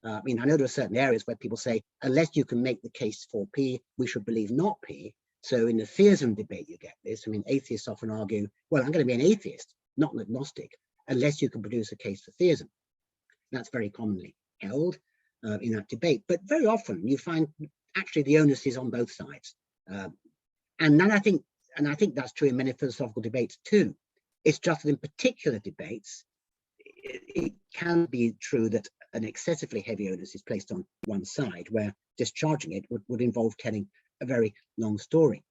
I mean, I know there are certain areas where people say, unless you can make the case for P, we should believe not P. So in the Fearsome Debate, you get this. I mean, atheists often argue, well, I'm going to be an atheist, not an agnostic, unless you can produce a case for theism. That's very commonly held in that debate. But very often you find actually the onus is on both sides. And then I think that's true in many philosophical debates too. It's just that in particular debates, it can be true that an excessively heavy onus is placed on one side, where discharging it would involve telling a very long story.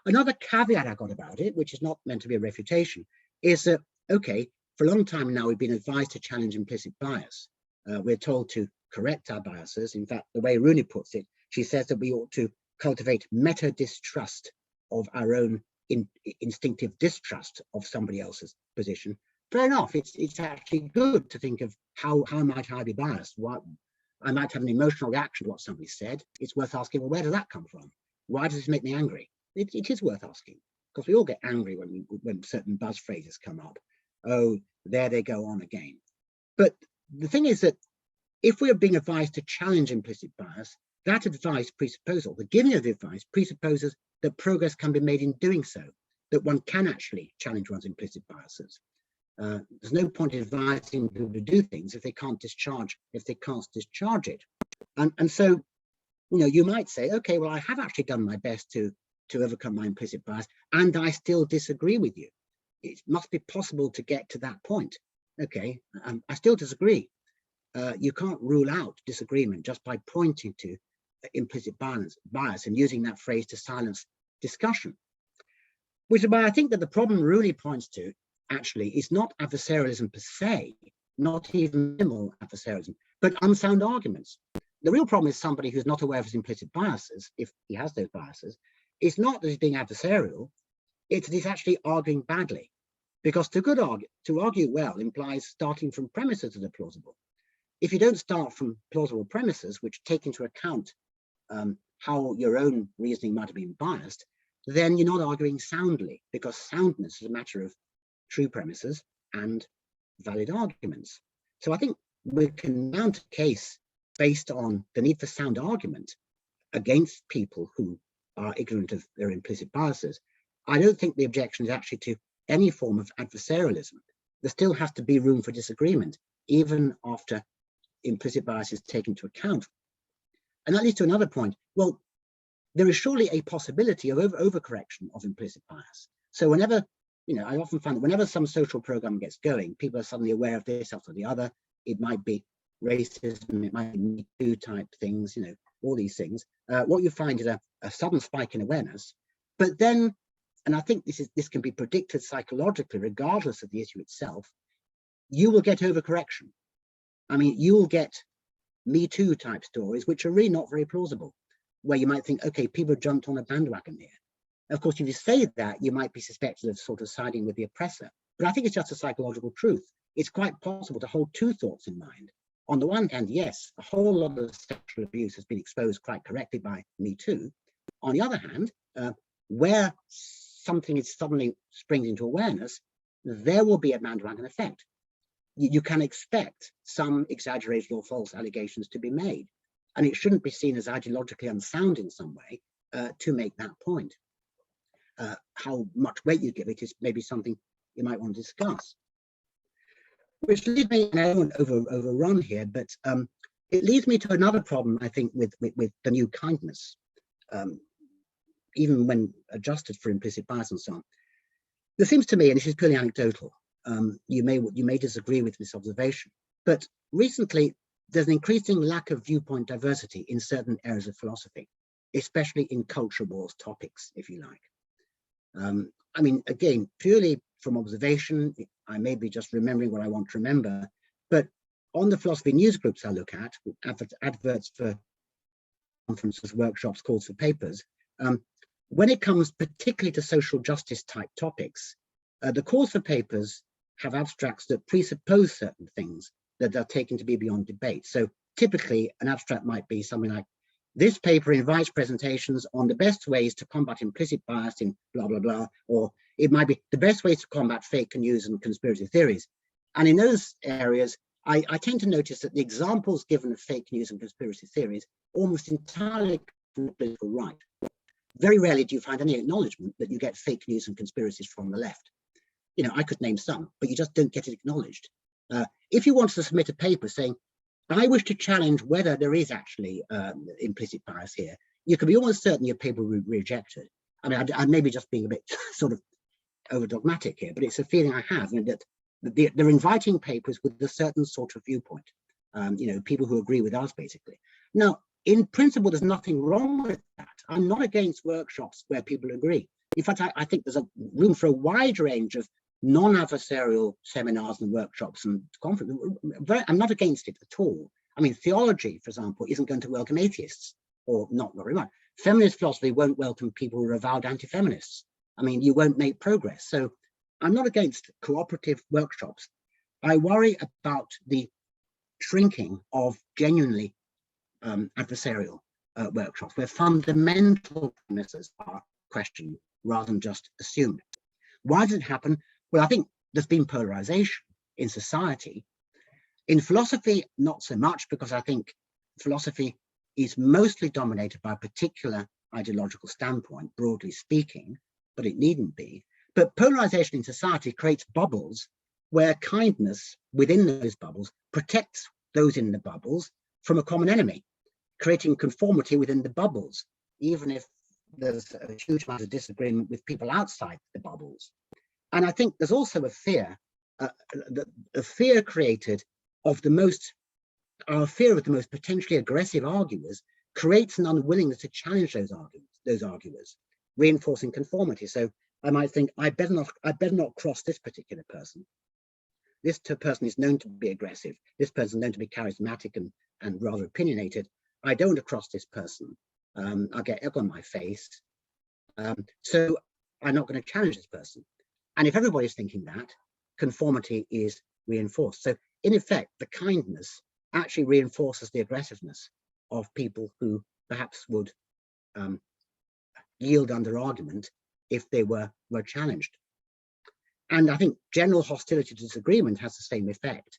Another caveat I got about it, which is not meant to be a refutation, is that, okay, for a long time now, we've been advised to challenge implicit bias. We're told to correct our biases. In fact, the way Rooney puts it, she says that we ought to cultivate meta distrust of our own instinctive distrust of somebody else's position. Fair enough. It's actually good to think of how might I be biased? What I might have an emotional reaction to what somebody said. It's worth asking, well, where does that come from? Why does this make me angry? it is worth asking, because we all get angry when certain buzz phrases come up. Oh, there they go on again. But the thing is that if we are being advised to challenge implicit bias, that advice presupposes, the giving of the advice presupposes that progress can be made in doing so, that one can actually challenge one's implicit biases. There's no point in advising people to do things if they can't discharge it. And so, you might say, okay, well, I have actually done my best to overcome my implicit bias, and I still disagree with you. It must be possible to get to that point. Okay, I still disagree. You can't rule out disagreement just by pointing to implicit bias and using that phrase to silence discussion. Which is why I think that the problem Rooney points to actually is not adversarialism per se, not even minimal adversarialism, but unsound arguments. The real problem is somebody who's not aware of his implicit biases, if he has those biases. It's not that he's being adversarial, it's that he's actually arguing badly. Because to argue well implies starting from premises that are plausible. If you don't start from plausible premises, which take into account how your own reasoning might have been biased, then you're not arguing soundly, because soundness is a matter of true premises and valid arguments. So I think we can mount a case based on the need for sound argument against people who are ignorant of their implicit biases. I don't think the objection is actually to any form of adversarialism. There still has to be room for disagreement, even after implicit bias is taken into account. And that leads to another point. Well, there is surely a possibility of overcorrection of implicit bias. So whenever, I often find that whenever some social program gets going, people are suddenly aware of this after the other. It might be racism, it might be Me Too type things, all these things. What you find is a sudden spike in awareness, but then, and I think this can be predicted psychologically, regardless of the issue itself, you will get overcorrection. I mean, you will get Me Too type stories, which are really not very plausible, where you might think, okay, people jumped on a bandwagon here. Of course, if you say that, you might be suspected of sort of siding with the oppressor. But I think it's just a psychological truth. It's quite possible to hold two thoughts in mind. On the one hand, yes, a whole lot of sexual abuse has been exposed quite correctly by Me Too. On the other hand, where something is suddenly springs into awareness, there will be a bandwagon effect. You can expect some exaggerated or false allegations to be made. And it shouldn't be seen as ideologically unsound in some way to make that point. How much weight you give it is maybe something you might want to discuss. Which leads me, and I don't want to overrun here, but it leads me to another problem, I think, with the new kindness, even when adjusted for implicit bias and so on. There seems to me, and this is purely anecdotal, you may disagree with this observation, but recently there's an increasing lack of viewpoint diversity in certain areas of philosophy, especially in culture wars topics, if you like. I mean, again, purely from observation, I may be just remembering what I want to remember, but on the philosophy news groups I look at, adverts for conferences, workshops, calls for papers, when it comes particularly to social justice type topics, the calls for papers have abstracts that presuppose certain things that are taken to be beyond debate. So typically an abstract might be something like, this paper invites presentations on the best ways to combat implicit bias in blah, blah, blah, or it might be the best ways to combat fake news and conspiracy theories. And in those areas, I tend to notice that the examples given of fake news and conspiracy theories almost entirely from the political right. Very rarely do you find any acknowledgement that you get fake news and conspiracies from the left. I could name some, but you just don't get it acknowledged. If you want to submit a paper saying, I wish to challenge whether there is actually implicit bias here, you can be almost certain your paper will be rejected. I mean, I may be just being a bit sort of over dogmatic here, but it's a feeling I have, that they're inviting papers with a certain sort of viewpoint, people who agree with us, basically. Now, in principle, there's nothing wrong with that. I'm not against workshops where people agree. In fact, I think there's a room for a wide range of non-adversarial seminars and workshops and conferences. I'm not against it at all. I mean, theology, for example, isn't going to welcome atheists, or not very much. Feminist philosophy won't welcome people who are avowed anti-feminists. I mean, you won't make progress. So I'm not against cooperative workshops. I worry about the shrinking of genuinely adversarial workshops, where fundamental premises are question rather than just assume it. Why does it happen? Well, I think there's been polarization in society. In philosophy, not so much, because I think philosophy is mostly dominated by a particular ideological standpoint, broadly speaking, but it needn't be. But polarization in society creates bubbles where kindness within those bubbles protects those in the bubbles from a common enemy, creating conformity within the bubbles, even if there's a huge amount of disagreement with people outside the bubbles. And I think there's also a fear, a fear created of the most, our fear of the most potentially aggressive arguers creates an unwillingness to challenge those arguers, reinforcing conformity. So I might think, I better not cross this particular person. This person is known to be aggressive. This person is known to be charismatic and rather opinionated. I don't want to cross this person. I'll get egg on my face. So I'm not going to challenge this person. And if everybody's thinking that, conformity is reinforced. So in effect, the kindness actually reinforces the aggressiveness of people who perhaps would yield under argument if they were challenged. And I think general hostility to disagreement has the same effect.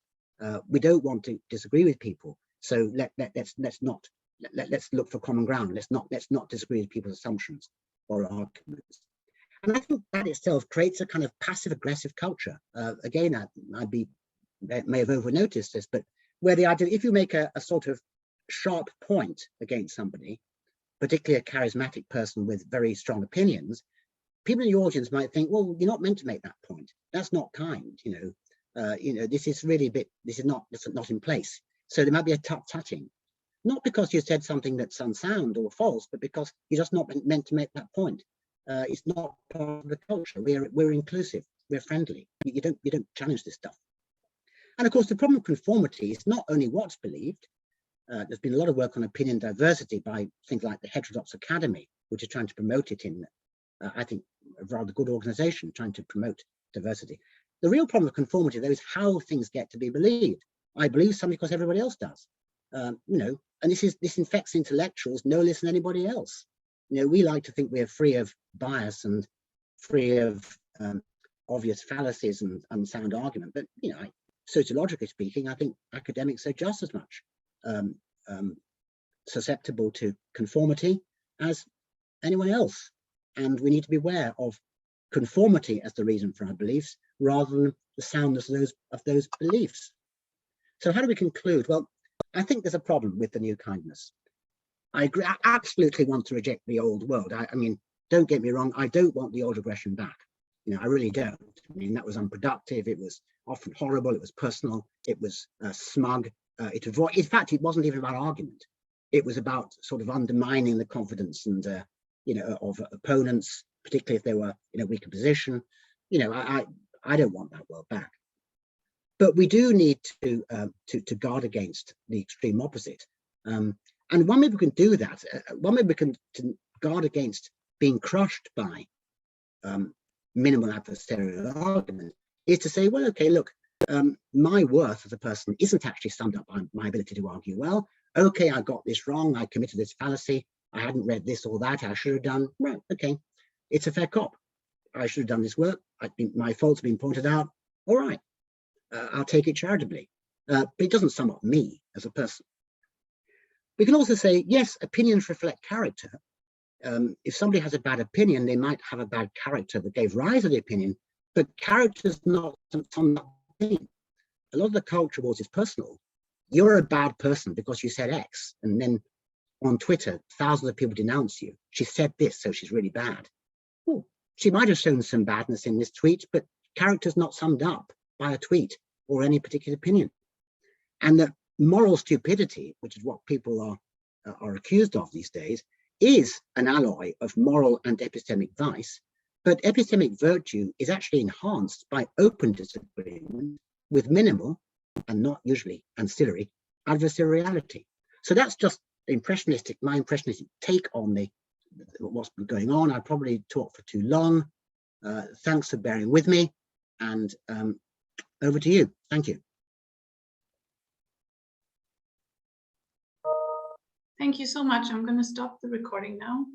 We don't want to disagree with people, so let's look for common ground. Let's not disagree with people's assumptions or arguments. And I think that itself creates a kind of passive aggressive culture. Again, I may have over-noticed this, but where the idea, if you make a sort of sharp point against somebody, particularly a charismatic person with very strong opinions, people in the audience might think, well, you're not meant to make that point. That's not kind, this is really a bit, this is not in place. So there might be a tut-tutting, not because you said something that's unsound or false, but because you're just not meant to make that point. It's not part of the culture. We're inclusive, we're friendly. You don't challenge this stuff. And of course, the problem of conformity is not only what's believed. There's been a lot of work on opinion diversity by things like the Heterodox Academy, which is trying to promote it in, I think, a rather good organization trying to promote diversity. The real problem of conformity, though, is how things get to be believed. I believe something because everybody else does, and this infects intellectuals no less than anybody else. We like to think we're free of bias and free of obvious fallacies and unsound argument, but sociologically speaking, I think academics are just as much susceptible to conformity as anyone else, and we need to be aware of conformity as the reason for our beliefs rather than the soundness of those beliefs. So how do we conclude? Well, I think there's a problem with the new kindness. I agree. I absolutely want to reject the old world. I mean, don't get me wrong, I don't want the old aggression back. I really don't. I mean, that was unproductive. It was often horrible. It was personal. It was smug. In fact, it wasn't even about argument. It was about sort of undermining the confidence and of opponents, particularly if they were in a weaker position. I don't want that world back. But we do need to guard against the extreme opposite. And one way we can do that, one way we can guard against being crushed by minimal adversarial argument, is to say, well, okay, look, my worth as a person isn't actually summed up by my ability to argue well. Okay, I got this wrong. I committed this fallacy. I hadn't read this or that. I should have done. Right, okay, it's a fair cop. I should have done this work. My faults have been pointed out. All right, I'll take it charitably. But it doesn't sum up me as a person. We can also say, yes, opinions reflect character. If somebody has a bad opinion, they might have a bad character that gave rise to the opinion, but character is not some thing. A lot of the culture wars is personal. You're a bad person because you said X, and then on Twitter, thousands of people denounce you. She said this, so she's really bad. Well, she might have shown some badness in this tweet, but character's not summed up by a tweet or any particular opinion. And that moral stupidity, which is what people are accused of these days, is an alloy of moral and epistemic vice, but epistemic virtue is actually enhanced by open disagreement with minimal, and not usually ancillary, adversariality. So that's just my impressionistic take on what's been going on. I probably talked for too long. Thanks for bearing with me, and over to you. Thank you. Thank you so much. I'm going to stop the recording now.